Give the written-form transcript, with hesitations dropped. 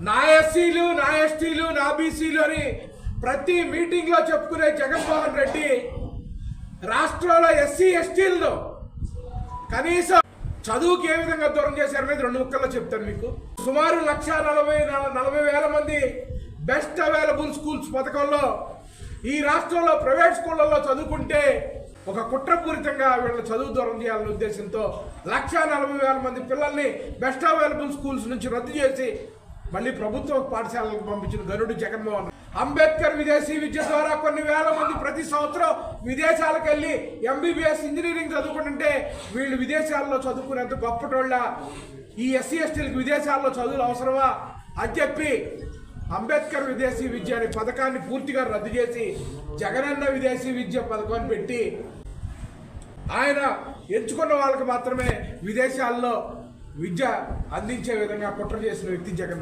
నా ఎస్సీలు, నా ఎస్టీలు, నా బీసీలు అని ప్రతి మీటింగ్లో చెప్పుకునే జగన్మోహన్ రెడ్డి రాష్ట్రంలో ఎస్సీ ఎస్టీలను కనీసం చదువుకి ఏ విధంగా దూరం చేశారు మీద 2 ముక్కల్లో చెప్తాను మీకు. సుమారు 1,40,000 మంది బెస్ట్ అవైలబుల్ స్కూల్స్ పథకంలో ఈ రాష్ట్రంలో ప్రైవేట్ స్కూళ్ళల్లో చదువుకుంటే ఒక కుట్రపూరితంగా వీళ్ళ చదువు దూరం చేయాలనే ఉద్దేశంతో 1,40,000 మంది పిల్లల్ని బెస్ట్ అవైలబుల్ స్కూల్స్ నుంచి రద్దు చేసి మళ్ళీ ప్రభుత్వ పాఠశాలకు పంపించిన గనుడు జగన్మోహన్. అంబేద్కర్ విదేశీ విద్య ద్వారా కొన్ని వేల మంది ప్రతి సంవత్సరం విదేశాలకు వెళ్ళి ఎంబీబీఎస్ ఇంజనీరింగ్ చదువుకుంటుంటే వీళ్ళు విదేశాల్లో చదువుకునేంత గొప్పటోళ్ళ ఈ ఎస్సీ ఎస్టీలకు విదేశాల్లో చదువులు అవసరమా అని చెప్పి అంబేద్కర్ విదేశీ విద్య అనే పథకాన్ని పూర్తిగా రద్దు చేసి జగనన్న విదేశీ విద్య పథకాన్ని పెట్టి ఆయన ఎంచుకున్న వాళ్ళకి మాత్రమే విదేశాల్లో విద్య అందించే విధంగా కుట్ర చేసిన వ్యక్తి జగన్.